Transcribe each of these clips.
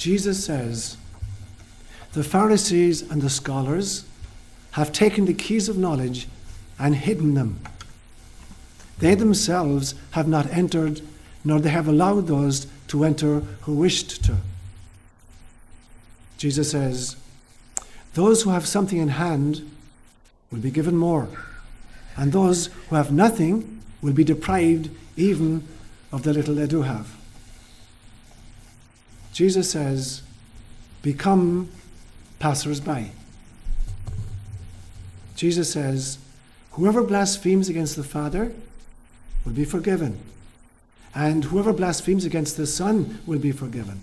Jesus says, the Pharisees and the scholars have taken the keys of knowledge and hidden them. They themselves have not entered, nor they have allowed those to enter who wished to. Jesus says, those who have something in hand will be given more, and those who have nothing will be deprived even of the little they do have. Jesus says, become passers-by. Jesus says, whoever blasphemes against the Father will be forgiven, and whoever blasphemes against the Son will be forgiven.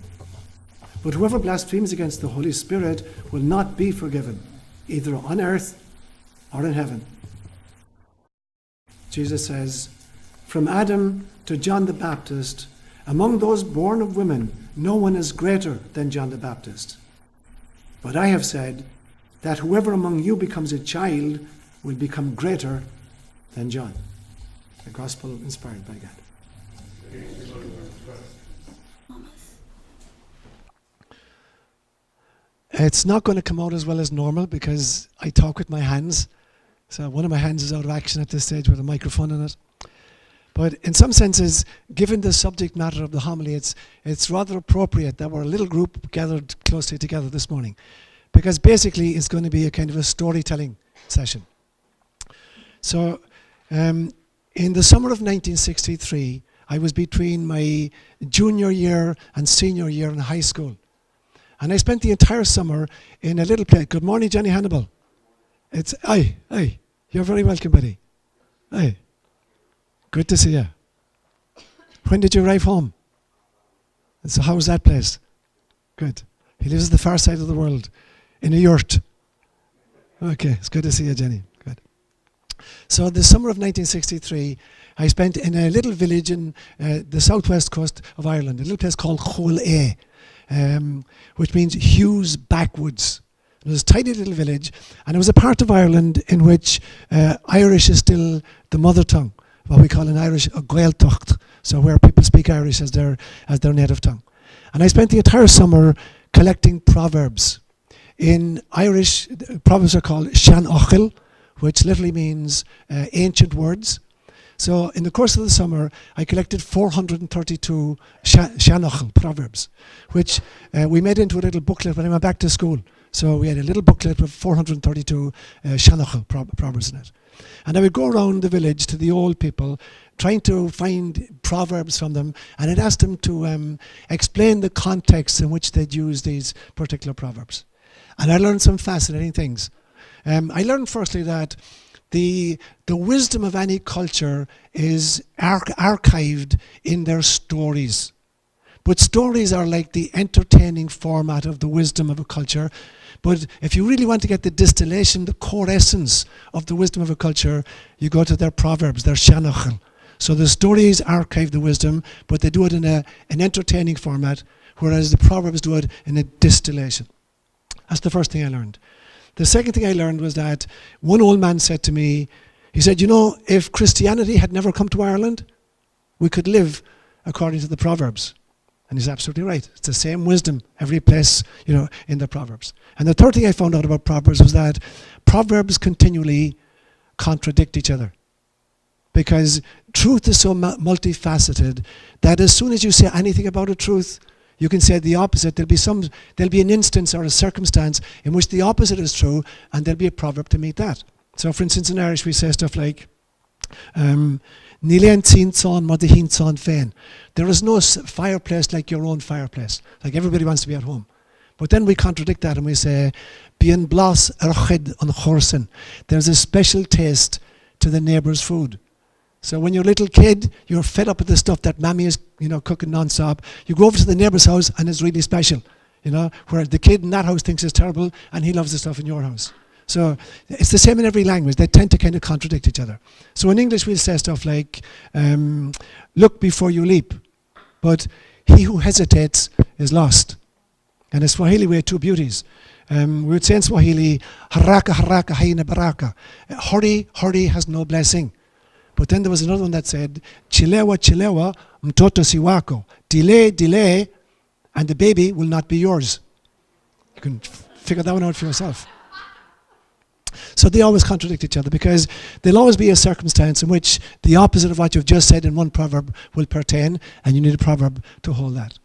But whoever blasphemes against the Holy Spirit will not be forgiven, either on earth or in heaven. Jesus says, from Adam to John the Baptist, among those born of women, no one is greater than John the Baptist. But I have said that whoever among you becomes a child will become greater than John. The gospel inspired by God. It's not going to come out as well as normal because I talk with my hands. So one of my hands is out of action at this stage with a microphone in it. But in some senses, given the subject matter of the homily, it's rather appropriate that we're a little group gathered closely together this morning. Because basically it's going to be a kind of a storytelling session. So in the summer of 1963, I was between my junior year and senior year in high school. And I spent the entire summer in a little place. Good morning, Johnny Hannibal. It's, aye, you're very welcome, buddy. Aye. Good to see you. When did you arrive home? And so how was that place? Good. He lives at the far side of the world, in a yurt. Okay, it's good to see you, Jenny. Good. So the summer of 1963, I spent in a little village in the southwest coast of Ireland, a little place called Chul A, which means Hughes Backwoods. It was a tiny little village, and it was a part of Ireland in which Irish is still the mother tongue, what we call in Irish a Gaeltacht, so where people speak Irish as their native tongue. And I spent the entire summer collecting proverbs. In Irish, proverbs are called Sean Ochil, which literally means ancient words. So in the course of the summer, I collected 432 Sean Ochil proverbs, which we made into a little booklet when I went back to school. So we had a little booklet with 432 Sean Ochil proverbs in it. And I would go around the village to the old people, trying to find proverbs from them, and I'd ask them to explain the context in which they'd use these particular proverbs. And I learned some fascinating things. I learned firstly that the wisdom of any culture is archived in their stories. But stories are like the entertaining format of the wisdom of a culture. But if you really want to get the distillation, the core essence of the wisdom of a culture, you go to their proverbs, their Sean Ochil. So the stories archive the wisdom, but they do it in an entertaining format, whereas the proverbs do it in a distillation. That's the first thing I learned. The second thing I learned was that one old man said to me, he said, you know, if Christianity had never come to Ireland, we could live according to the proverbs. And he's absolutely right. It's the same wisdom every place, you know, in the Proverbs. And the third thing I found out about Proverbs was that Proverbs continually contradict each other. Because truth is so multifaceted that as soon as you say anything about a truth, you can say the opposite. There'll be an instance or a circumstance in which the opposite is true, and there'll be a proverb to meet that. So for instance, in Irish we say stuff like, there is no fireplace like your own fireplace. Like everybody wants to be at home. But then we contradict that and we say, there's a special taste to the neighbour's food. So when you're a little kid, you're fed up with the stuff that mommy is, you know, cooking non-stop. You go over to the neighbour's house and it's really special, you know, where the kid in that house thinks it's terrible and he loves the stuff in your house. So it's the same in every language. They tend to kind of contradict each other. So in English we'll say stuff like, look before you leap, but he who hesitates is lost. And in Swahili we have two beauties. We would say in Swahili, haraka haraka haina baraka. Hurry, hurry has no blessing. But then there was another one that said, chilewa chilewa mtoto siwako. Delay, delay, and the baby will not be yours. You can figure that one out for yourself. So they always contradict each other, because there'll always be a circumstance in which the opposite of what you've just said in one proverb will pertain, and you need a proverb to hold that.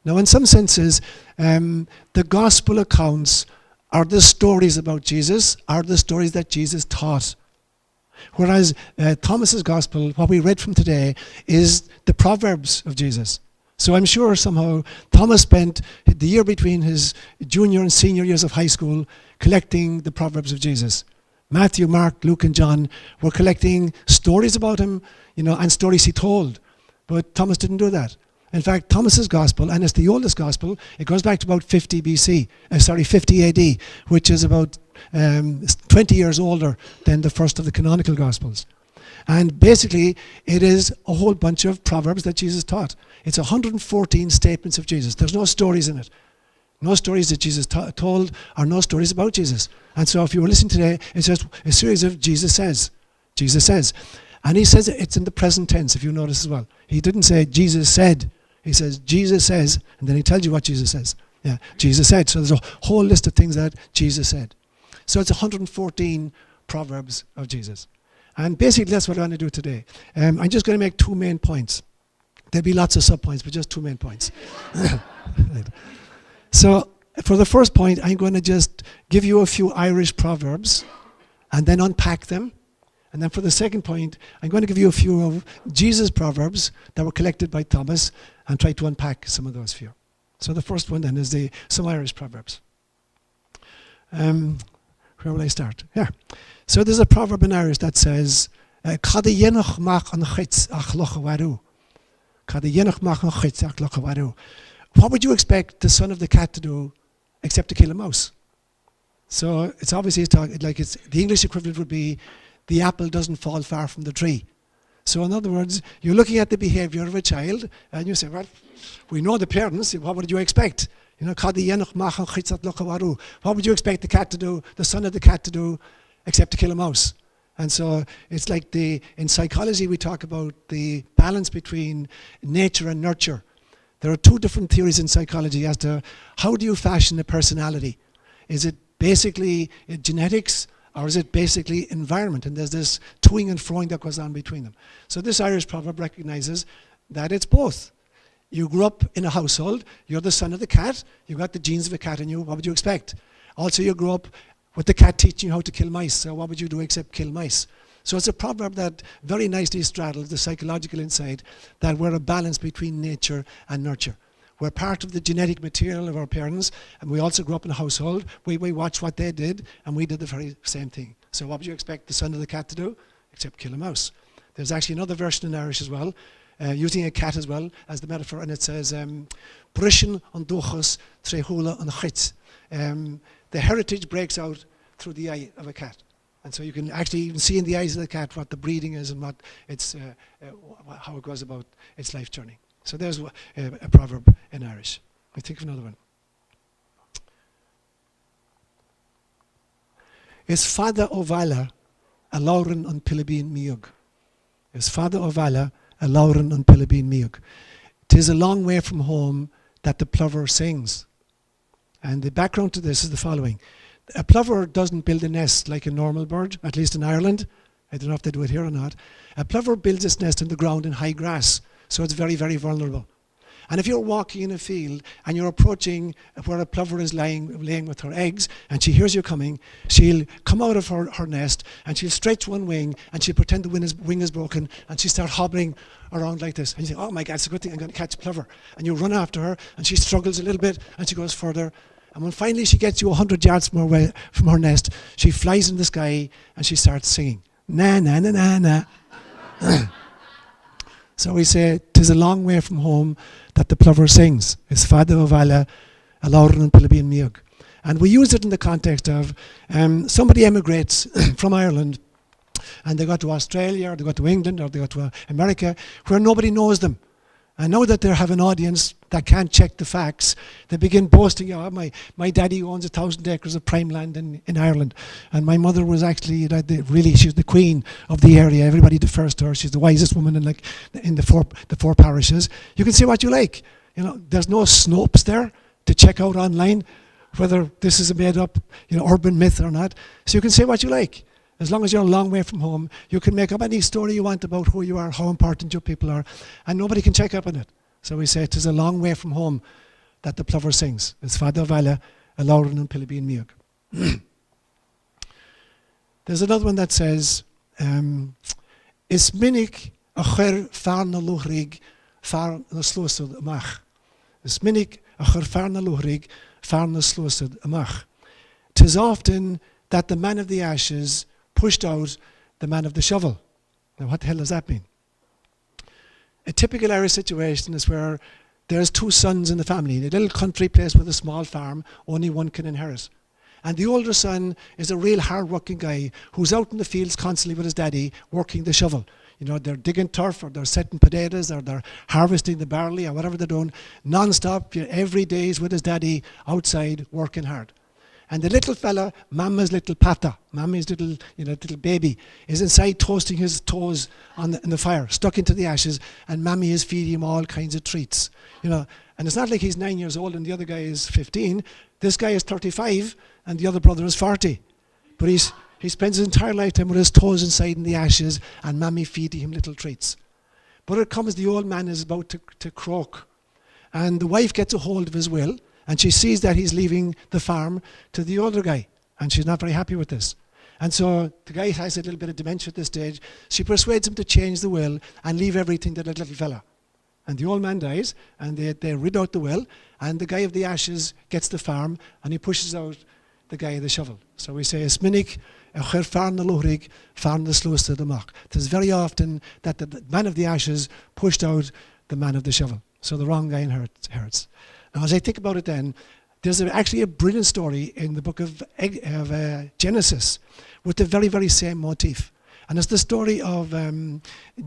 Now, in some senses, the gospel accounts are the stories about Jesus, are the stories that Jesus taught. Whereas Thomas's gospel, what we read from today, is the proverbs of Jesus. So I'm sure somehow Thomas spent the year between his junior and senior years of high school collecting the proverbs of Jesus. Matthew, Mark, Luke, and John were collecting stories about him, and stories he told. But Thomas didn't do that. In fact, Thomas's gospel, and it's the oldest gospel, it goes back to about 50 AD, which is about 20 years older than the first of the canonical gospels. And basically, it is a whole bunch of proverbs that Jesus taught. It's 114 statements of Jesus. There's no stories in it. No stories that Jesus told, or no stories about Jesus. And so if you were listening today, it's just a series of Jesus says. Jesus says. And he says it's in the present tense, if you notice as well. He didn't say Jesus said. He says Jesus says, and then he tells you what Jesus says. Yeah, Jesus said. So there's a whole list of things that Jesus said. So it's 114 proverbs of Jesus. And basically that's what I want to do today. I'm just going to make two main points. There'll be lots of sub-points, but just two main points. Right. So for the first point, I'm going to just give you a few Irish proverbs and then unpack them. And then for the second point, I'm going to give you a few of Jesus' proverbs that were collected by Thomas and try to unpack some of those for you. So the first one then is some Irish proverbs. Where will I start? Yeah. So there's a proverb in Irish that says, Cada dhéanach mac an chit ach locha waru. Cada dhéanach mac an chit ach locha waru. What would you expect the son of the cat to do except to kill a mouse? So it's obviously the English equivalent would be, the apple doesn't fall far from the tree. So in other words, you're looking at the behavior of a child and you say, well, we know the parents, what would you expect? What would you expect the cat to do, the son of the cat to do, except to kill a mouse? And so it's like in psychology we talk about the balance between nature and nurture. There are two different theories in psychology as to how do you fashion a personality. Is it basically genetics, or is it basically environment? And there's this toing and froing that goes on between them. So this Irish proverb recognizes that it's both. You grew up in a household, you're the son of the cat, you got the genes of a cat in you, what would you expect? Also you grew up with the cat teaching you how to kill mice, so what would you do except kill mice? So it's a proverb that very nicely straddles the psychological insight that we're a balance between nature and nurture. We're part of the genetic material of our parents, and we also grew up in a household. We watched what they did, and we did the very same thing. So what would you expect the son of the cat to do? Except kill a mouse. There's actually another version in Irish as well, using a cat as well as the metaphor, and it says, Brishin an duchas trehula an chit. The heritage breaks out through the eye of a cat. And so you can actually even see in the eyes of the cat what the breeding is and what it's, how it goes about its life journey. So there's a proverb in Irish. I think of another one. Is fada ovala a lauren an pilibin miug. Is fada ovala a lauren an pilibin miug. 'Tis a long way from home that the plover sings. And the background to this is the following. A plover doesn't build a nest like a normal bird, at least in Ireland. I don't know if they do it here or not. A plover builds its nest in the ground in high grass, so it's very, very vulnerable. And if you're walking in a field and you're approaching where a plover is laying with her eggs, and she hears you coming, she'll come out of her nest and she'll stretch one wing and she'll pretend the wing is broken and she'll start hobbling around like this. And you think, oh my God, it's a good thing, I'm going to catch a plover. And you run after her and she struggles a little bit and she goes further. And when finally she gets you 100 yards from her nest, she flies in the sky and she starts singing. Na, na, na, na, na. So we say, 'tis a long way from home that the plover sings. It's fada ovala, a lauren an pilibin miug. And we use it in the context of somebody emigrates from Ireland and they go to Australia or they go to England or they go to America where nobody knows them. And now that they have an audience that can't check the facts, they begin boasting, oh, my daddy owns 1,000 acres of prime land in Ireland. And my mother was actually, she's the queen of the area. Everybody defers to her. She's the wisest woman in the four parishes. You can say what you like. There's no Snopes there to check out online whether this is a made up, urban myth or not. So you can say what you like. As long as you're a long way from home, you can make up any story you want about who you are, how important your people are, and nobody can check up on it. So we say it is a long way from home that the plover sings. It's Fada Vala, a Lauren and Pilibin Miug. There's another one that says, Is minnig a chur farna luchrig farna slosad amach. Is minnig a chur farna luchrig farna slosad amach. 'Tis often that the man of the ashes pushed out the man of the shovel. Now what the hell does that mean? A typical Irish situation is where there's two sons in the family, in a little country place with a small farm, only one can inherit. And the older son is a real hard-working guy who's out in the fields constantly with his daddy working the shovel. They're digging turf or they're setting potatoes or they're harvesting the barley or whatever they're doing, non-stop, every day he's with his daddy outside working hard. And the little fella, Mama's little pata, Mama's little, little baby, is inside toasting his toes in the fire, stuck into the ashes, and Mammy is feeding him all kinds of treats. And it's not like he's 9 years old and the other guy is 15. This guy is 35 and the other brother is 40. But he spends his entire lifetime with his toes inside in the ashes and Mammy feeding him little treats. But it comes, the old man is about to croak. And the wife gets a hold of his will, and she sees that he's leaving the farm to the older guy, and she's not very happy with this. And so the guy has a little bit of dementia at this stage. She persuades him to change the will and leave everything to the little fella. And the old man dies, and they rid out the will, and the guy of the ashes gets the farm, and he pushes out the guy of the shovel. So we say, Sminnig, farna luchrig, farna sloosta de mach. It is very often that the man of the ashes pushed out the man of the shovel. So the wrong guy inherits. Now, as I think about it then, there's actually a brilliant story in the book of Genesis with the very, very same motif. And it's the story of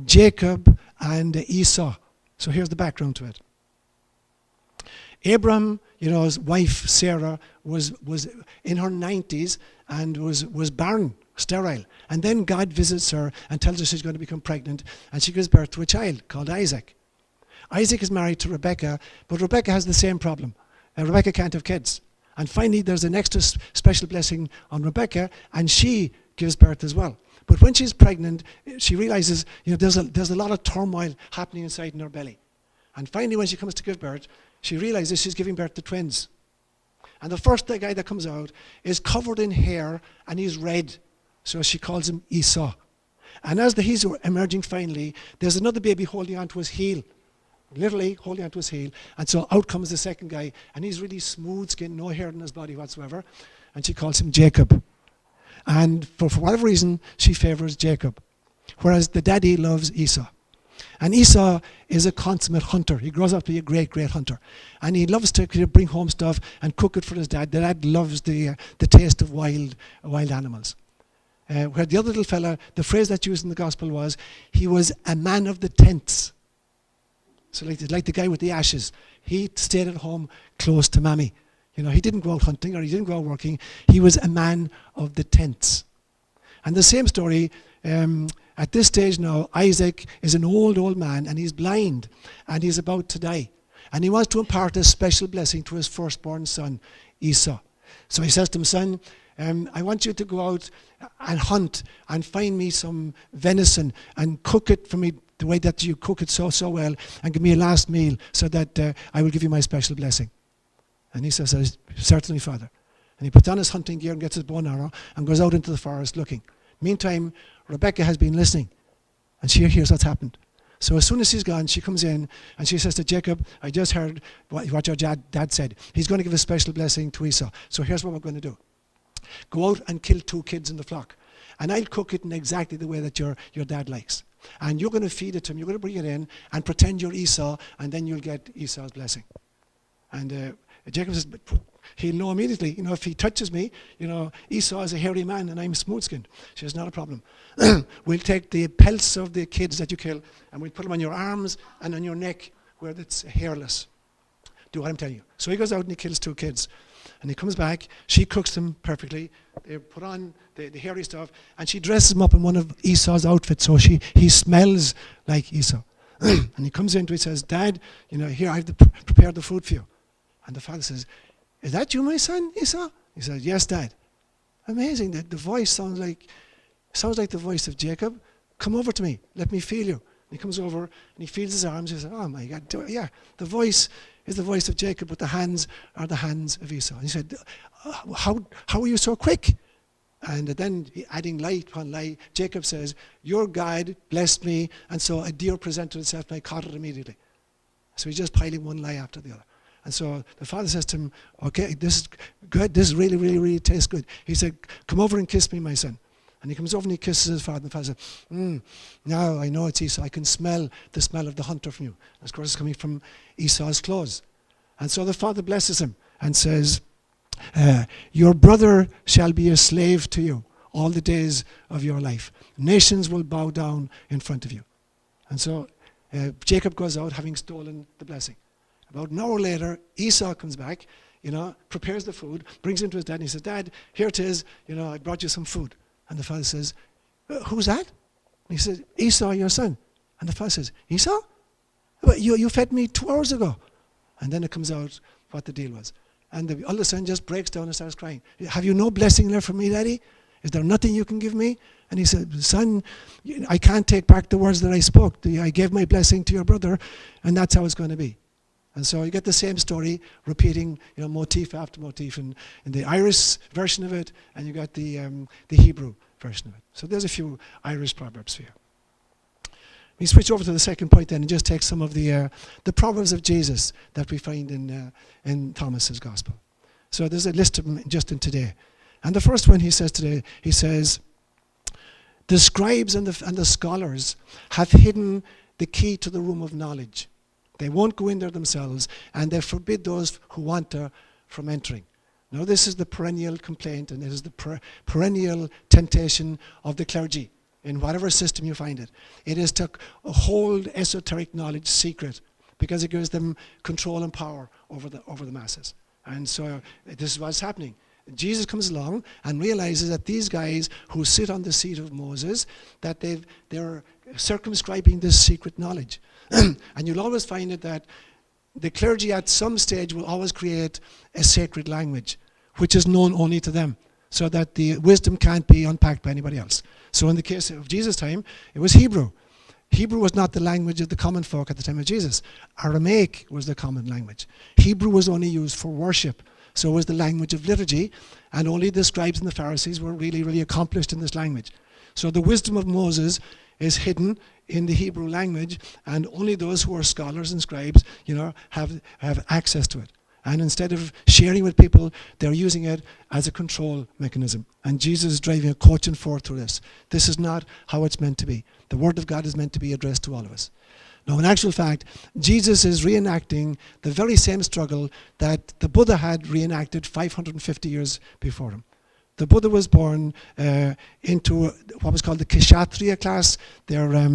Jacob and Esau. So here's the background to it. Abram, his wife Sarah was in her 90s and was barren, sterile. And then God visits her and tells her she's going to become pregnant, and she gives birth to a child called Isaac. Isaac is married to Rebecca, but Rebecca has the same problem. Rebecca can't have kids. And finally, there's an extra special blessing on Rebecca, and she gives birth as well. But when she's pregnant, she realizes there's a lot of turmoil happening inside in her belly. And finally, when she comes to give birth, she realizes she's giving birth to twins. And the first guy that comes out is covered in hair, and he's red. So she calls him Esau. And as he's emerging finally, there's another baby holding onto his heel. Literally holding onto his heel. And so out comes the second guy, and he's really smooth skin, no hair on his body whatsoever. And she calls him Jacob. And for whatever reason, she favors Jacob, whereas the daddy loves Esau. And Esau is a consummate hunter. He grows up to be a great, great hunter. And he loves to bring home stuff and cook it for his dad. The dad loves the taste of wild animals. Where the other little fella, the phrase that's used in the gospel was, he was a man of the tents. So like the guy with the ashes, he stayed at home close to Mammy. He didn't go out hunting or he didn't go out working. He was a man of the tents. And the same story, at this stage now, Isaac is an old man and he's blind and he's about to die. And he wants to impart a special blessing to his firstborn son, Esau. So he says to him, son, I want you to go out and hunt and find me some venison and cook it for me the way that you cook it so well, and give me a last meal so that I will give you my special blessing. And he says, certainly, Father. And he puts on his hunting gear and gets his bow and arrow and goes out into the forest looking. Meantime, Rebecca has been listening, and she hears what's happened. So as soon as he's gone, she comes in and she says to Jacob, I just heard what your dad said. He's going to give a special blessing to Esau. So here's what we're going to do. Go out and kill 2 kids in the flock. And I'll cook it in exactly the way that your dad likes. And you're going to feed it to him. You're going to bring it in and pretend you're Esau, and then you'll get Esau's blessing. And Jacob says, he'll know immediately, if he touches me, Esau is a hairy man and I'm smooth-skinned. She says, not a problem. We'll take the pelts of the kids that you kill and we'll put them on your arms and on your neck where it's hairless. Do what I'm telling you. So he goes out and he kills 2 kids. And he comes back, she cooks them perfectly, they put on the hairy stuff, and she dresses him up in one of Esau's outfits so he smells like Esau. And he comes into it, he says, Dad, here I've prepared the food for you. And the father says, is that you, my son, Esau? He says, yes, Dad. Amazing that the voice sounds like the voice of Jacob. Come over to me, let me feel you. And he comes over and he feels his arms. He says, oh my God, yeah, the voice is the voice of Jacob, but the hands are the hands of Esau. And he said, how are you so quick? And then, adding lie upon lie, Jacob says, your God blessed me, and so a deer presented itself, and I caught it immediately. So he's just piling one lie after the other. And so the father says to him, okay, this is good, this really, really, really tastes good. He said, come over and kiss me, my son. And he comes over and he kisses his father, and the father says, now I know it's Esau, I can smell the smell of the hunter from you. And of course it's coming from Esau's clothes. And so the father blesses him and says, your brother shall be a slave to you all the days of your life. Nations will bow down in front of you. And so Jacob goes out having stolen the blessing. About an hour later, Esau comes back, prepares the food, brings it to his dad, and he says, Dad, here it is, I brought you some food. And the father says, who's that? And he says, Esau, your son. And the father says, Esau? Well, you fed me 2 hours ago. And then it comes out what the deal was. And the other son just breaks down and starts crying. Have you no blessing left for me, Daddy? Is there nothing you can give me? And he said, son, I can't take back the words that I spoke. I gave my blessing to your brother, and that's how it's going to be. And so you get the same story repeating, motif after motif in the Irish version of it, and you got the Hebrew version of it. So there's a few Irish proverbs for you. We switch over to the second point then and just take some of the proverbs of Jesus that we find in Thomas's gospel. So there's a list of them just in today. And the first one he says today, he says, the scribes and the scholars have hidden the key to the room of knowledge. They won't go in there themselves, and they forbid those who want to from entering. Now this is the perennial complaint, and it is the perennial temptation of the clergy. In whatever system you find it, it is to hold esoteric knowledge secret because it gives them control and power over the masses. And so this is what's happening. Jesus comes along and realizes that these guys who sit on the seat of Moses, that they're circumscribing this secret knowledge. And you'll always find it that the clergy at some stage will always create a sacred language, which is known only to them, so that the wisdom can't be unpacked by anybody else. So in the case of Jesus' time, it was Hebrew. Hebrew was not the language of the common folk at the time of Jesus. Aramaic was the common language. Hebrew was only used for worship. So it was the language of liturgy, and only the scribes and the Pharisees were really, really accomplished in this language. So the wisdom of Moses is hidden in the Hebrew language, and only those who are scholars and scribes, have access to it. And instead of sharing with people, they're using it as a control mechanism. And Jesus is driving a coach and four through this. This is not how it's meant to be. The Word of God is meant to be addressed to all of us. Now, in actual fact, Jesus is reenacting the very same struggle that the Buddha had reenacted 550 years before him. The Buddha was born into what was called the Kshatriya class. They're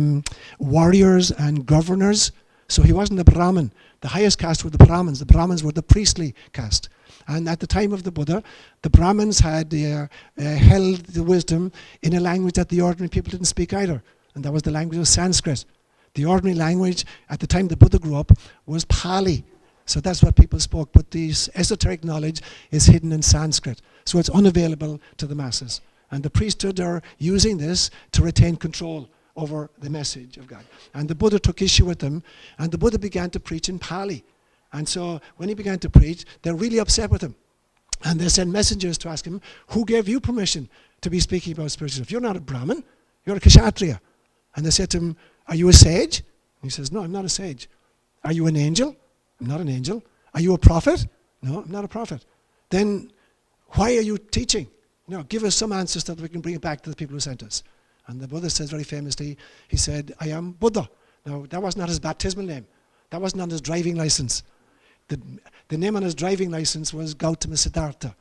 warriors and governors. So he wasn't a Brahmin. The highest caste were the Brahmins. The Brahmins were the priestly caste. And at the time of the Buddha, the Brahmins had held the wisdom in a language that the ordinary people didn't speak either. And that was the language of Sanskrit. The ordinary language at the time the Buddha grew up was Pali. So that's what people spoke. But this esoteric knowledge is hidden in Sanskrit. So it's unavailable to the masses. And the priesthood are using this to retain control over the message of God. And the Buddha took issue with them, and the Buddha began to preach in Pali. And so when he began to preach, they're really upset with him. And they sent messengers to ask him, who gave you permission to be speaking about spiritual stuff? You're not a Brahmin, you're a Kshatriya. And they said to him, are you a sage? And he says, no, I'm not a sage. Are you an angel? I'm not an angel. Are you a prophet? No, I'm not a prophet. Then why are you teaching? Give us some answers so that we can bring it back to the people who sent us. And the Buddha says very famously, he said, I am Buddha. Now, that was not his baptismal name. That wasn't on his driving license. The name on his driving license was Gautama Siddhartha.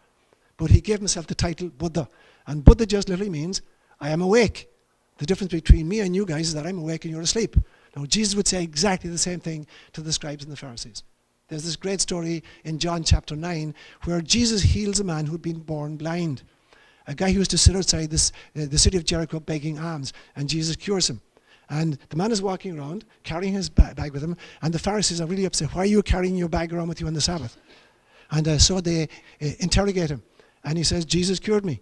But he gave himself the title Buddha. And Buddha just literally means, I am awake. The difference between me and you guys is that I'm awake and you're asleep. Now, Jesus would say exactly the same thing to the scribes and the Pharisees. There's this great story in John chapter 9 where Jesus heals a man who'd been born blind. A guy who used to sit outside the city of Jericho begging alms, and Jesus cures him. And the man is walking around, carrying his bag with him, and the Pharisees are really upset. Why are you carrying your bag around with you on the Sabbath? And so they interrogate him. And he says, Jesus cured me.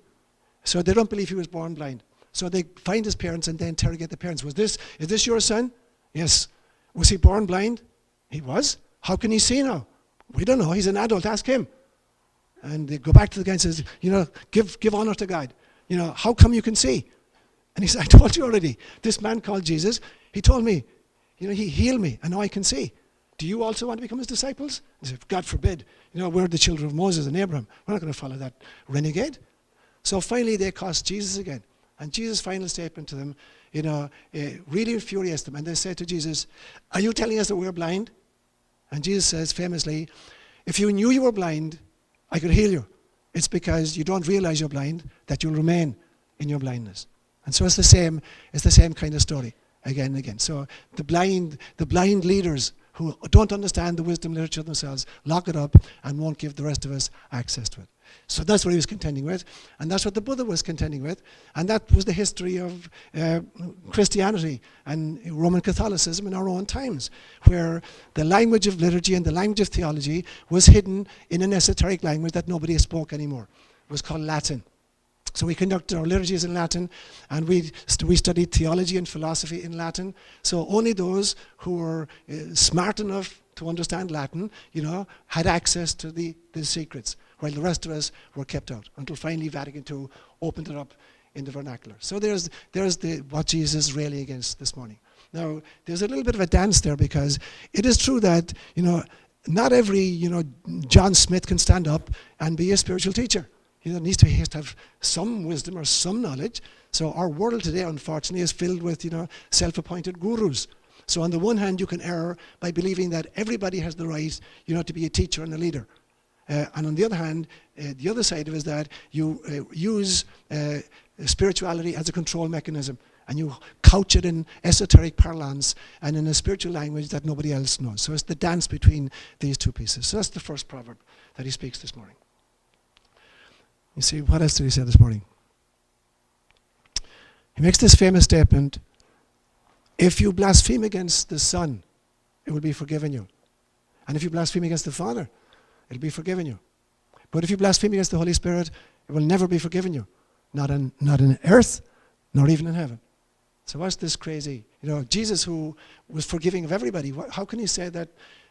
So they don't believe he was born blind. So they find his parents and they interrogate the parents. Is this your son? Yes. Was he born blind? He was. How can he see now? We don't know. He's an adult. Ask him. And they go back to the guy and says, give honor to God. How come you can see? And he said, I told you already. This man called Jesus, he told me, he healed me, and now I can see. Do you also want to become his disciples? He said, God forbid. We're the children of Moses and Abraham. We're not going to follow that renegade. So finally they accosted Jesus again. And Jesus' final statement to them, really infuriates them. And they said to Jesus, are you telling us that we're blind? And Jesus says famously, if you knew you were blind, I could heal you. It's because you don't realize you're blind that you'll remain in your blindness. And so it's the same kind of story again and again. So the blind leaders who don't understand the wisdom literature themselves lock it up and won't give the rest of us access to it. So that's what he was contending with, and that's what the Buddha was contending with, and that was the history of Christianity and Roman Catholicism in our own times, where the language of liturgy and the language of theology was hidden in an esoteric language that nobody spoke anymore. It was called Latin. So we conducted our liturgies in Latin, and we studied theology and philosophy in Latin. So only those who were smart enough to understand Latin, had access to the secrets, while the rest of us were kept out, until finally Vatican II opened it up in the vernacular. So there's what Jesus is railing against this morning. Now, there's a little bit of a dance there, because it is true that, not every, John Smith can stand up and be a spiritual teacher. He has to have some wisdom or some knowledge. So our world today, unfortunately, is filled with, self-appointed gurus. So on the one hand, you can err by believing that everybody has the right, to be a teacher and a leader. And on the other hand, the other side of it is that you use spirituality as a control mechanism, and you couch it in esoteric parlance and in a spiritual language that nobody else knows. So it's the dance between these two pieces. So that's the first proverb that he speaks this morning. You see, what else did he say this morning? He makes this famous statement, if you blaspheme against the Son, it will be forgiven you. And if you blaspheme against the Father, it'll be forgiven you. But if you blaspheme against the Holy Spirit, it will never be forgiven you. Not on earth, nor even in heaven. So what's this crazy? Jesus, who was forgiving of everybody, how can he say that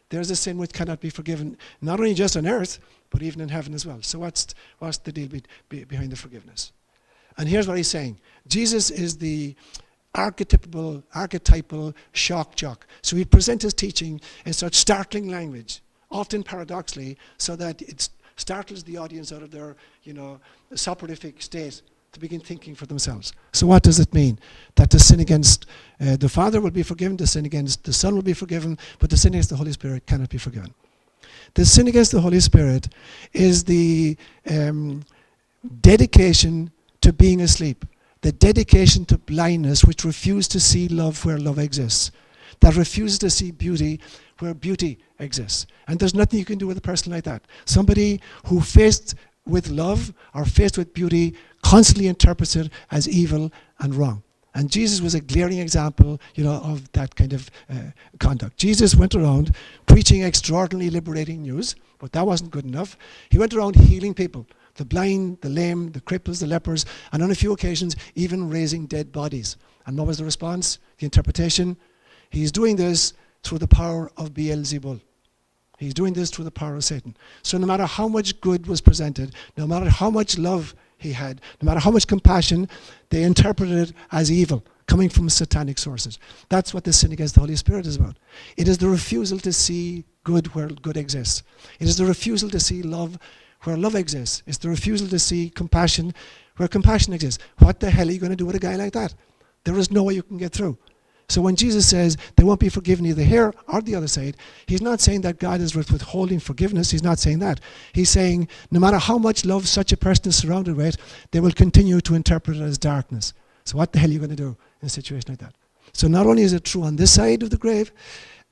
there's a sin which cannot be forgiven, not only just on earth, but even in heaven as well? So what's the deal behind the forgiveness? And here's what he's saying. Jesus is the archetypal shock jock. So he presents his teaching in such startling language, often paradoxically, so that it startles the audience out of their, soporific state to begin thinking for themselves. So what does it mean? That the sin against the Father will be forgiven, the sin against the Son will be forgiven, but the sin against the Holy Spirit cannot be forgiven. The sin against the Holy Spirit is the dedication to being asleep, the dedication to blindness, which refuses to see love where love exists, that refuses to see beauty where beauty exists. And there's nothing you can do with a person like that. Somebody who faced with love or faced with beauty constantly interprets it as evil and wrong. And Jesus was a glaring example, of that kind of conduct. Jesus went around preaching extraordinarily liberating news, but that wasn't good enough. He went around healing people, the blind, the lame, the cripples, the lepers, and on a few occasions, even raising dead bodies. And what was the response? The interpretation? He's doing this through the power of Beelzebul. He's doing this through the power of Satan. So no matter how much good was presented, no matter how much love he had, no matter how much compassion, they interpreted it as evil, coming from satanic sources. That's what the sin against the Holy Spirit is about. It is the refusal to see good where good exists. It is the refusal to see love where love exists. It's the refusal to see compassion where compassion exists. What the hell are you going to do with a guy like that? There is no way you can get through. So when Jesus says they won't be forgiven either here or the other side, he's not saying that God is withholding forgiveness. He's not saying that. He's saying no matter how much love such a person is surrounded with, they will continue to interpret it as darkness. So what the hell are you going to do in a situation like that? So not only is it true on this side of the grave,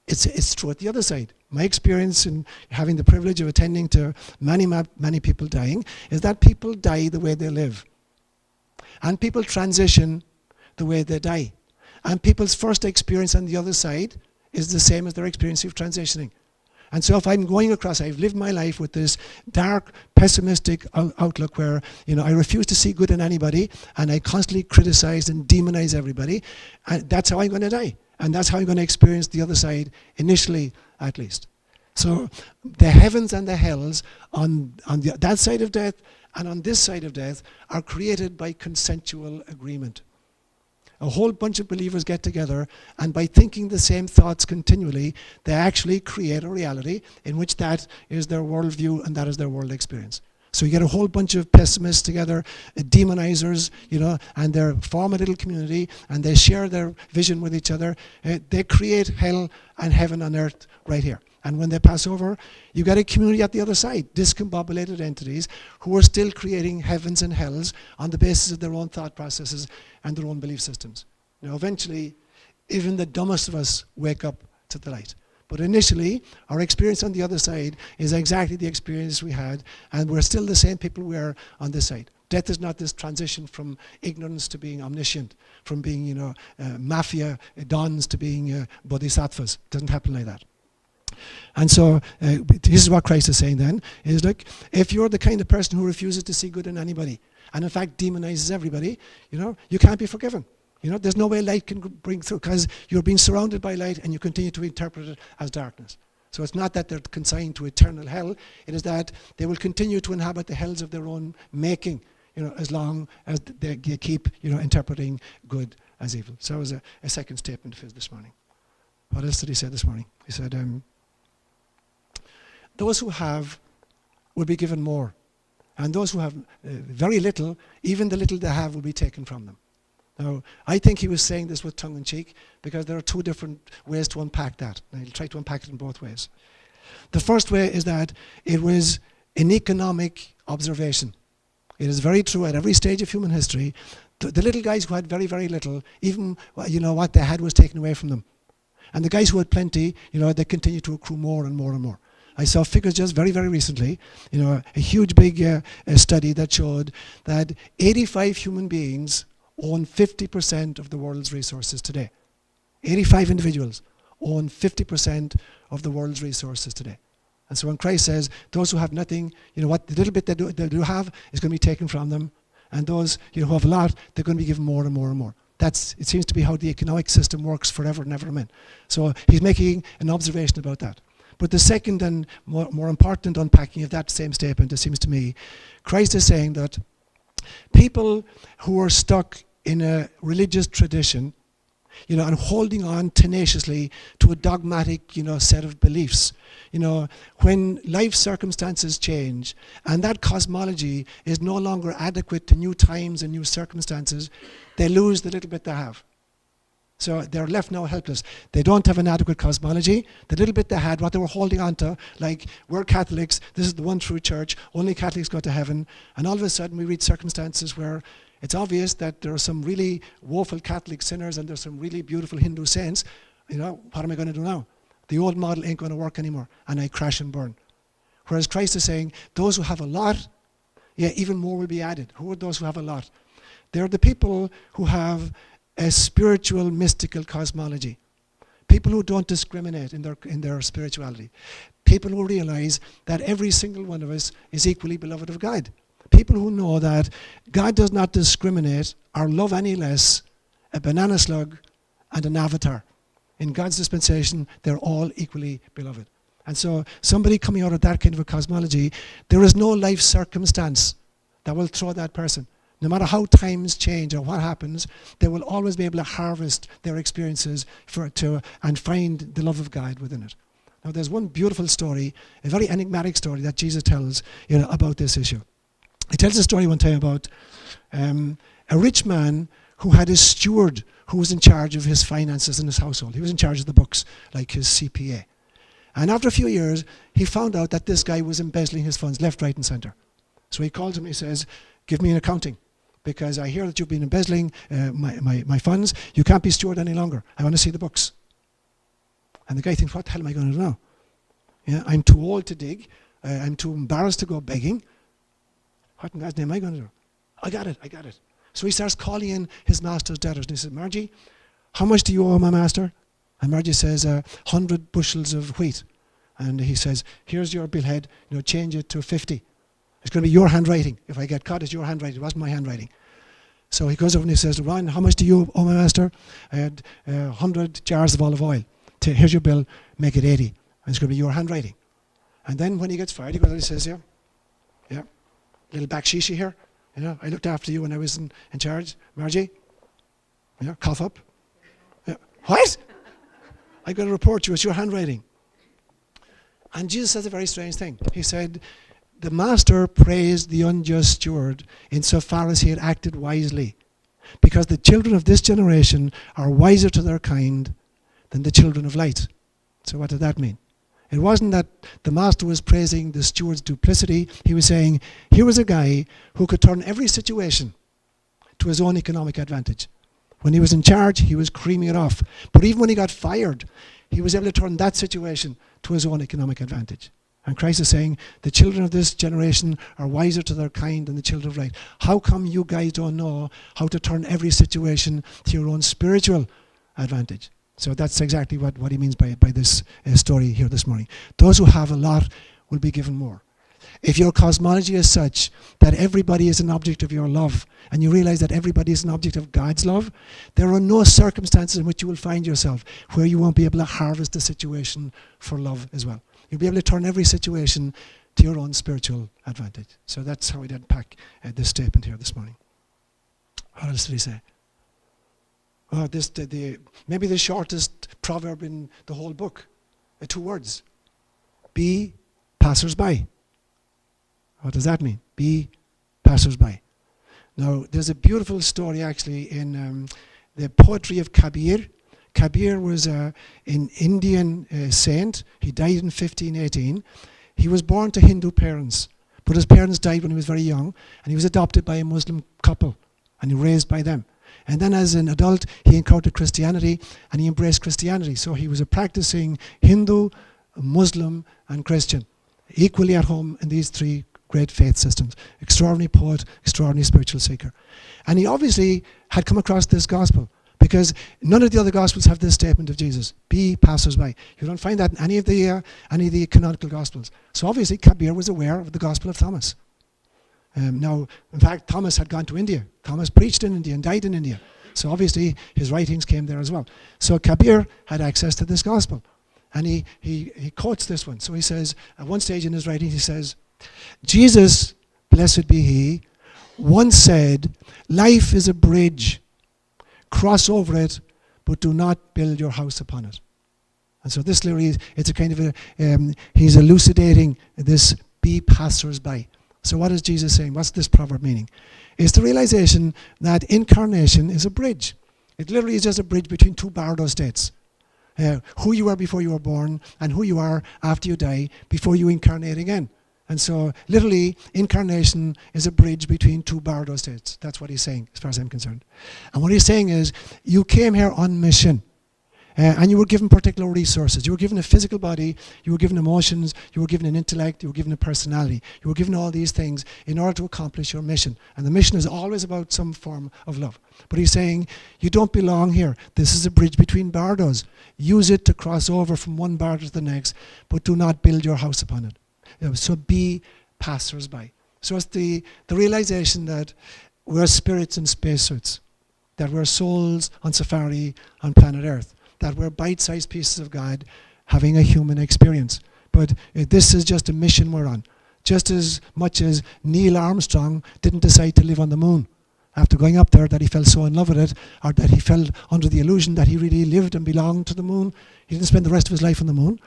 it's true at the other side. My experience in having the privilege of attending to many people dying is that people die the way they live. And people transition the way they die. And people's first experience on the other side is the same as their experience of transitioning. And so if I'm going across, I've lived my life with this dark, pessimistic outlook where, I refuse to see good in anybody, and I constantly criticize and demonize everybody, and that's how I'm going to die. And that's how I'm going to experience the other side, initially at least. So the heavens and the hells on that side of death and on this side of death are created by consensual agreement. A whole bunch of believers get together, and by thinking the same thoughts continually, they actually create a reality in which that is their worldview and that is their world experience. So you get a whole bunch of pessimists together, demonizers, and they form a little community, and they share their vision with each other. They create hell and heaven on earth right here. And when they pass over, you get a community at the other side, discombobulated entities who are still creating heavens and hells on the basis of their own thought processes and their own belief systems. Eventually, even the dumbest of us wake up to the light. But initially, our experience on the other side is exactly the experience we had, and we're still the same people we are on this side. Death is not this transition from ignorance to being omniscient, from being, mafia dons to being bodhisattvas. It doesn't happen like that. And so this is what Christ is saying then, is look, if you're the kind of person who refuses to see good in anybody, and in fact demonizes everybody, you can't be forgiven. There's no way light can bring through, because you're being surrounded by light and you continue to interpret it as darkness. So it's not that they're consigned to eternal hell, it is that they will continue to inhabit the hells of their own making, as long as they keep, interpreting good as evil. So that was a second statement of his this morning. What else did he say this morning? He said, those who have will be given more, and those who have very little, even the little they have will be taken from them. Now, I think he was saying this with tongue-in-cheek, because there are two different ways to unpack that. And I'll try to unpack it in both ways. The first way is that it was an economic observation. It is very true at every stage of human history. The little guys who had very, very little, even what they had was taken away from them. And the guys who had plenty, they continued to accrue more and more and more. I saw figures just very, very recently, a huge big study that showed that 85 human beings own 50% of the world's resources today. 85 individuals own 50% of the world's resources today. And so when Christ says, those who have nothing, what the little bit they do have is going to be taken from them. And those who have a lot, they're going to be given more and more and more. It seems to be how the economic system works forever and ever. Amen. So he's making an observation about that. But the second and more important unpacking of that same statement, it seems to me, Christ is saying that people who are stuck in a religious tradition, and holding on tenaciously to a dogmatic, set of beliefs, when life circumstances change and that cosmology is no longer adequate to new times and new circumstances, they lose the little bit they have. So they're left now helpless. They don't have an adequate cosmology. The little bit they had, what they were holding on to, like, we're Catholics, this is the one true church, only Catholics go to heaven. And all of a sudden we reach circumstances where it's obvious that there are some really woeful Catholic sinners and there's some really beautiful Hindu saints. What am I going to do now? The old model ain't going to work anymore, and I crash and burn. Whereas Christ is saying, those who have a lot, even more will be added. Who are those who have a lot? They're the people who have a spiritual, mystical cosmology. People who don't discriminate in their spirituality. People who realize that every single one of us is equally beloved of God. People who know that God does not discriminate or love any less a banana slug and an avatar. In God's dispensation, they're all equally beloved. And so somebody coming out of that kind of a cosmology, there is no life circumstance that will throw that person. No matter how times change or what happens, they will always be able to harvest their experiences and find the love of God within it. Now there's one beautiful story, a very enigmatic story that Jesus tells about this issue. He tells a story one time about a rich man who had a steward who was in charge of his finances in his household. He was in charge of the books, like his CPA. And after a few years, he found out that this guy was embezzling his funds left, right, and center. So he calls him and he says, give me an accounting, because I hear that you've been embezzling my funds. You can't be steward any longer. I want to see the books. And the guy thinks, what the hell am I going to do now? I'm too old to dig. I'm too embarrassed to go begging. What in God's name am I going to do? I got it. So he starts calling in his master's debtors. And he says, Margie, how much do you owe my master? And Margie says, 100 bushels of wheat. And he says, here's your billhead, change it to 50. It's going to be your handwriting. If I get caught, it's your handwriting. It wasn't my handwriting. So he goes over and he says, Ryan, how much do you owe my master? I had 100 jars of olive oil. Here's your bill, make it 80. And it's going to be your handwriting. And then when he gets fired, he goes and he says, yeah, little bakshishi here. I looked after you when I was in charge. Margie, cough up. Yeah. What? I got to report you, it's your handwriting. And Jesus says a very strange thing. He said, the master praised the unjust steward insofar as he had acted wisely, because the children of this generation are wiser to their kind than the children of light. So what did that mean? It wasn't that the master was praising the steward's duplicity. He was saying, here was a guy who could turn every situation to his own economic advantage. When he was in charge, he was creaming it off. But even when he got fired, he was able to turn that situation to his own economic advantage. And Christ is saying, the children of this generation are wiser to their kind than the children of light. How come you guys don't know how to turn every situation to your own spiritual advantage? So that's exactly what he means by this story here this morning. Those who have a lot will be given more. If your cosmology is such that everybody is an object of your love, and you realize that everybody is an object of God's love, there are no circumstances in which you will find yourself where you won't be able to harvest the situation for love as well. You'll be able to turn every situation to your own spiritual advantage. So that's how I'd unpack this statement here this morning. What else did he say? Oh, maybe the shortest proverb in the whole book. 2 words. Be passers-by. What does that mean? Be passers-by. Now, there's a beautiful story actually in the poetry of Kabir. Kabir was an Indian saint. He died in 1518. He was born to Hindu parents, but his parents died when he was very young, and he was adopted by a Muslim couple, and he was raised by them. And then as an adult, he encountered Christianity, and he embraced Christianity. So he was a practicing Hindu, Muslim, and Christian, equally at home in these 3 great faith systems. Extraordinary poet, extraordinary spiritual seeker. And he obviously had come across this gospel, because none of the other gospels have this statement of Jesus, be passers-by. You don't find that in any of the canonical gospels. So obviously Kabir was aware of the gospel of Thomas. Now, in fact, Thomas had gone to India. Thomas preached in India and died in India. So obviously his writings came there as well. So Kabir had access to this gospel. And he quotes this one. So he says, at one stage in his writing, he says, Jesus, blessed be he, once said, life is a bridge. Cross over it, but do not build your house upon it. And so this literally, it's a kind of he's elucidating this be passers-by. So what is Jesus saying? What's this proverb meaning? It's the realization that incarnation is a bridge. It literally is just a bridge between 2 Bardo states. Who you were before you were born and who you are after you die before you incarnate again. And so literally incarnation is a bridge between 2 Bardo states. That's what he's saying as far as I'm concerned. And what he's saying is you came here on mission. And you were given particular resources. You were given a physical body, you were given emotions, you were given an intellect, you were given a personality. You were given all these things in order to accomplish your mission. And the mission is always about some form of love. But he's saying, you don't belong here. This is a bridge between Bardos. Use it to cross over from one Bardo to the next, but do not build your house upon it. So be passers-by. So it's the realization that we're spirits in spacesuits, that we're souls on safari on planet Earth, that we're bite-sized pieces of God having a human experience. But this is just a mission we're on. Just as much as Neil Armstrong didn't decide to live on the moon after going up there, that he fell so in love with it, or that he fell under the illusion that he really lived and belonged to the moon. He didn't spend the rest of his life on the moon.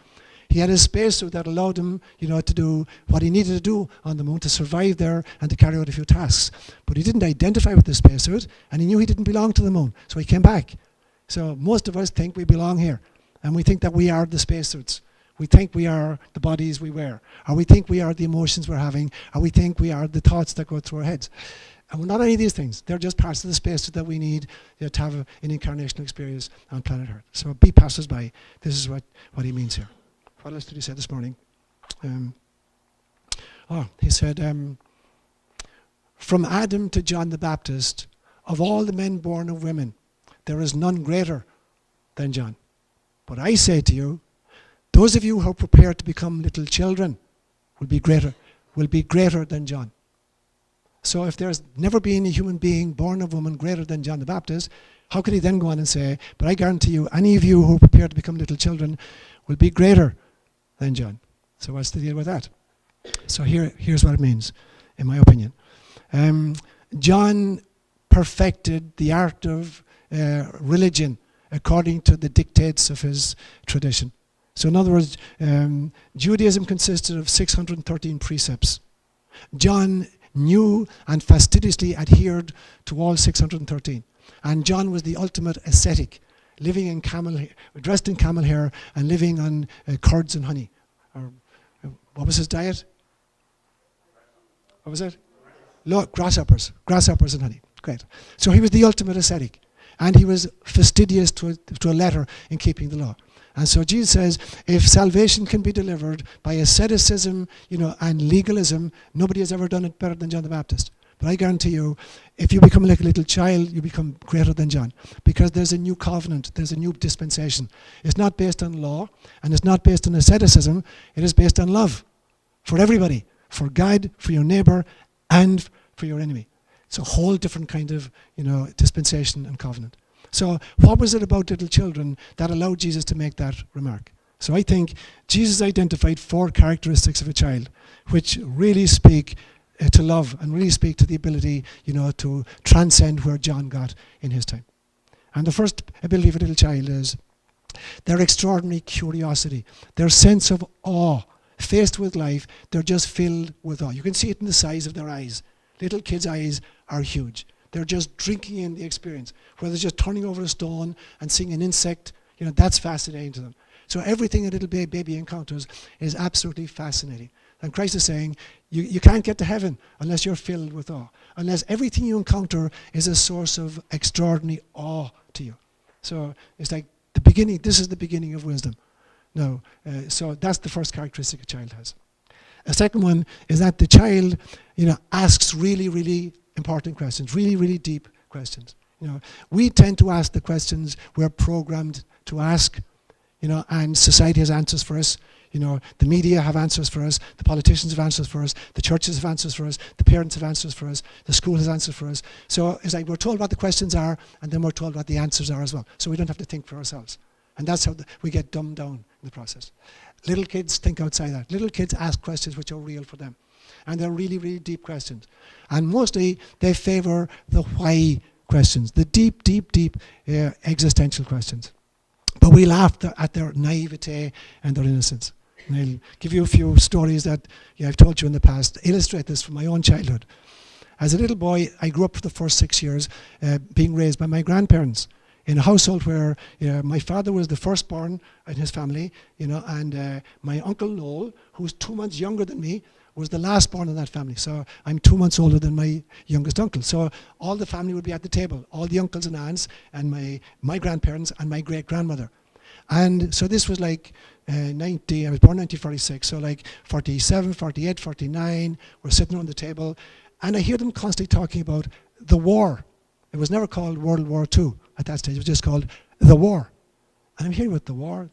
He had a spacesuit that allowed him, to do what he needed to do on the moon, to survive there and to carry out a few tasks. But he didn't identify with the spacesuit, and he knew he didn't belong to the moon, so he came back. So most of us think we belong here, and we think that we are the spacesuits. We think we are the bodies we wear, or we think we are the emotions we're having, or we think we are the thoughts that go through our heads. And we're not any of these things. They're just parts of the spacesuit that we need to have an incarnational experience on planet Earth. So be passers-by. This is what he means here. What else did he say this morning? He said, from Adam to John the Baptist, of all the men born of women, there is none greater than John. But I say to you, those of you who are prepared to become little children will be greater than John. So if there's never been a human being born of woman greater than John the Baptist, how could he then go on and say, but I guarantee you, any of you who are prepared to become little children will be greater than John. So what's the deal with that? So here's what it means, in my opinion. John perfected the art of religion according to the dictates of his tradition. So in other words, Judaism consisted of 613 precepts. John knew and fastidiously adhered to all 613. And John was the ultimate ascetic, living in dressed in camel hair and living on curds and honey. Or, what was his diet? What was it? Grasshoppers and honey. Great. So he was the ultimate ascetic. And he was fastidious to a letter in keeping the law. And so Jesus says, if salvation can be delivered by asceticism, and legalism, nobody has ever done it better than John the Baptist. But I guarantee you, if you become like a little child, you become greater than John. Because there's a new covenant, there's a new dispensation. It's not based on law, and it's not based on asceticism, it is based on love. For everybody. For God, for your neighbor, and for your enemy. It's a whole different kind of, dispensation and covenant. So what was it about little children that allowed Jesus to make that remark? So I think Jesus identified 4 characteristics of a child which really speak to love and really speak to the ability, to transcend where John got in his time. And the first ability of a little child is their extraordinary curiosity, their sense of awe. Faced with life, they're just filled with awe. You can see it in the size of their eyes. Little kids' eyes are huge. They're just drinking in the experience. Whether they're just turning over a stone and seeing an insect, that's fascinating to them. So everything a little baby encounters is absolutely fascinating. And Christ is saying, you can't get to heaven unless you're filled with awe. Unless everything you encounter is a source of extraordinary awe to you. So it's like the beginning, this is the beginning of wisdom. No, so that's the first characteristic a child has. A second one is that the child, asks really, really important questions, really, really deep questions. We tend to ask the questions we're programmed to ask, and society has answers for us. The media have answers for us, the politicians have answers for us, the churches have answers for us, the parents have answers for us, the school has answers for us. So it's like we're told what the questions are, and then we're told what the answers are as well. So we don't have to think for ourselves. And that's how we get dumbed down in the process. Little kids think outside that. Little kids ask questions which are real for them. And they're really, really deep questions. And mostly they favor the why questions, the deep, deep, deep existential questions. But we laugh at their naivete and their innocence. And I'll give you a few stories that I've told you in the past, illustrate this from my own childhood. As a little boy, I grew up for the first 6 years being raised by my grandparents in a household where my father was the firstborn in his family, and my uncle Noel, who was 2 months younger than me, was the last born in that family. So I'm 2 months older than my youngest uncle. So all the family would be at the table, all the uncles and aunts, and my grandparents and my great-grandmother. And so this was like I was born in 1946, so like 47, 48, 49, we're sitting around the table, and I hear them constantly talking about the war. It was never called World War II at that stage, it was just called the war. And I'm hearing about the war.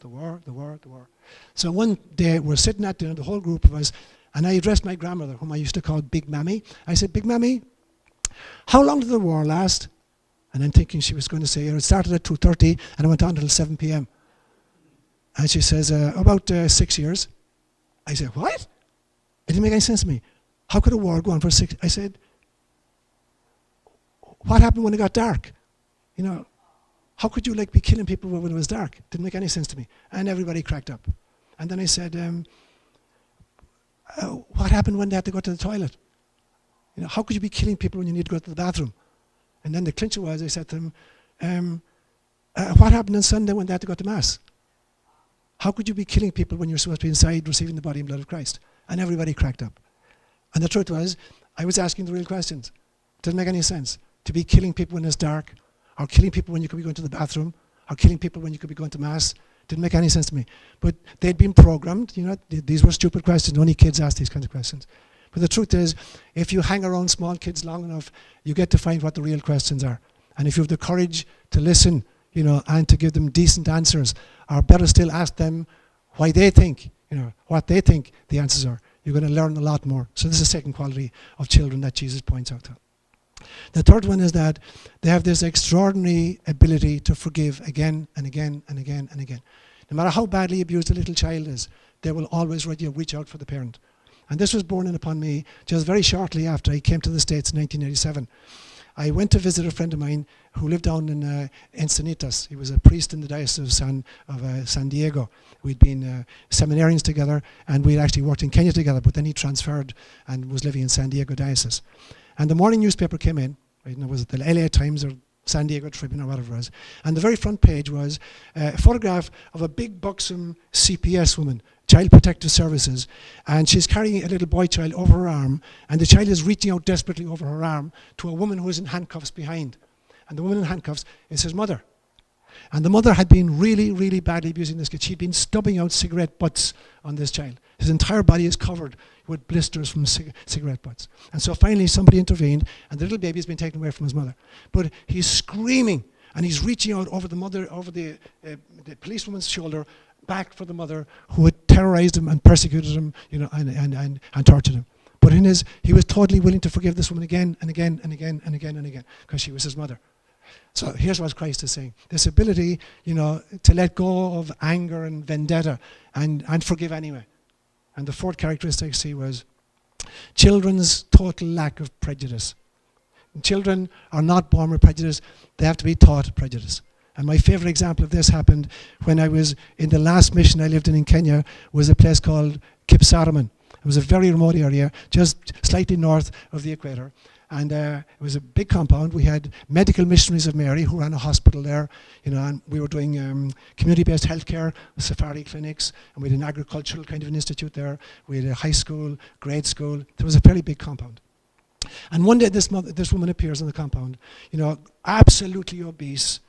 So one day we're sitting at dinner, the whole group of us, and I addressed my grandmother, whom I used to call Big Mammy. I said, Big Mammy, how long did the war last? And I'm thinking she was going to say, it started at 2:30 and it went on until 7 p.m. And she says, about 6 years. I said, what? It didn't make any sense to me. How could a war go on for 6? I said, what happened when it got dark? How could you be killing people when it was dark? Didn't make any sense to me. And everybody cracked up. And then I said, what happened when they had to go to the toilet? How could you be killing people when you need to go to the bathroom? And then the clincher was, I said to them, what happened on Sunday when they had to go to Mass? How could you be killing people when you're supposed to be inside receiving the body and blood of Christ? And everybody cracked up. And the truth was, I was asking the real questions. It didn't make any sense to be killing people when it's dark, or killing people when you could be going to the bathroom, or killing people when you could be going to Mass. Didn't make any sense to me. But they'd been programmed, these were stupid questions. Only kids ask these kinds of questions. But the truth is, if you hang around small kids long enough, you get to find what the real questions are. And if you have the courage to listen, and to give them decent answers, or better still, ask them why they think, what they think the answers are. You're going to learn a lot more. So this is the second quality of children that Jesus points out to. The third one is that they have this extraordinary ability to forgive again and again and again and again. No matter how badly abused a little child is, they will always reach out for the parent. And this was borne in upon me just very shortly after I came to the States in 1987. I went to visit a friend of mine who lived down in Encinitas. He was a priest in the Diocese of San Diego. We'd been seminarians together, and we'd actually worked in Kenya together, but then he transferred and was living in San Diego Diocese. And the morning newspaper came in, right, and it was the LA Times or San Diego Tribune or whatever it was. And the very front page was a photograph of a big buxom CPS woman, Child Protective Services, and she's carrying a little boy child over her arm, and the child is reaching out desperately over her arm to a woman who is in handcuffs behind. And the woman in handcuffs is his mother. And the mother had been really, really badly abusing this kid. She'd been stubbing out cigarette butts on this child. His entire body is covered with blisters from cigarette butts. And so finally somebody intervened, and the little baby has been taken away from his mother. But he's screaming, and he's reaching out over the mother, over the policewoman's shoulder, back for the mother who had terrorized him and persecuted him, and tortured him. But he was totally willing to forgive this woman again and again and again and again and again, because she was his mother. So here's what Christ is saying. This ability, to let go of anger and vendetta and forgive anyway. And the fourth characteristic I see was children's total lack of prejudice. Children are not born with prejudice. They have to be taught prejudice. And my favorite example of this happened when I was in the last mission I lived in Kenya, was a place called Kipsaraman. It was a very remote area, just slightly north of the equator. And it was a big compound. We had Medical Missionaries of Mary who ran a hospital there, and we were doing community-based healthcare, safari clinics, and we had an agricultural kind of an institute there. We had a high school, grade school. There was a fairly big compound. And one day this woman appears on the compound, absolutely obese,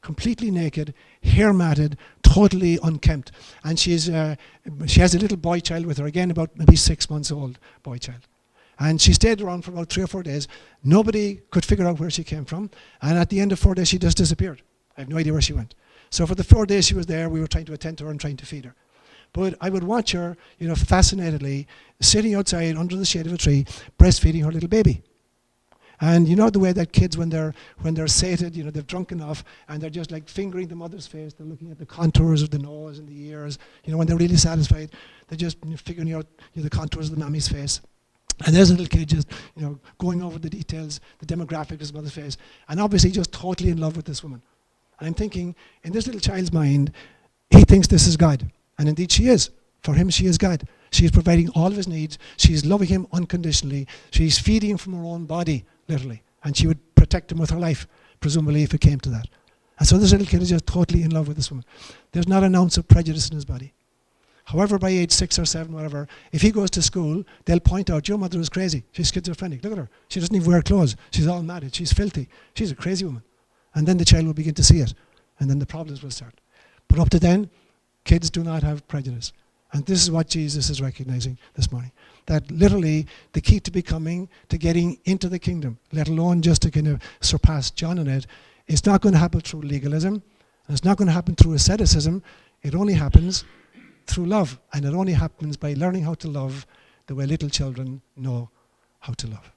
completely naked, hair matted, totally unkempt. And she has a little boy child with her, again about maybe 6 months old boy child. And she stayed around for about 3 or 4 days. Nobody could figure out where she came from. And at the end of 4 days, she just disappeared. I have no idea where she went. So for the 4 days she was there, we were trying to attend to her and trying to feed her. But I would watch her, fascinatedly, sitting outside under the shade of a tree, breastfeeding her little baby. And the way that kids, when they're sated, they've drunk enough, and they're just like fingering the mother's face, they're looking at the contours of the nose and the ears. When they're really satisfied, they're just figuring out the contours of the mommy's face. And there's a little kid just, going over the details, the demographics of his mother's face, and obviously just totally in love with this woman. And I'm thinking, in this little child's mind, he thinks this is God. And indeed she is. For him, she is God. She is providing all of his needs. She's loving him unconditionally. She's feeding him from her own body, literally. And she would protect him with her life, presumably, if it came to that. And so this little kid is just totally in love with this woman. There's not an ounce of prejudice in his body. However, by age 6 or 7, whatever, if he goes to school, they'll point out, your mother is crazy. She's schizophrenic. Look at her. She doesn't even wear clothes. She's all matted. She's filthy. She's a crazy woman. And then the child will begin to see it. And then the problems will start. But up to then, kids do not have prejudice. And this is what Jesus is recognizing this morning. That literally the key to getting into the kingdom, let alone just to kind of surpass John in it, it's not going to happen through legalism. And it's not going to happen through asceticism. It only happens through love, and it only happens by learning how to love the way little children know how to love.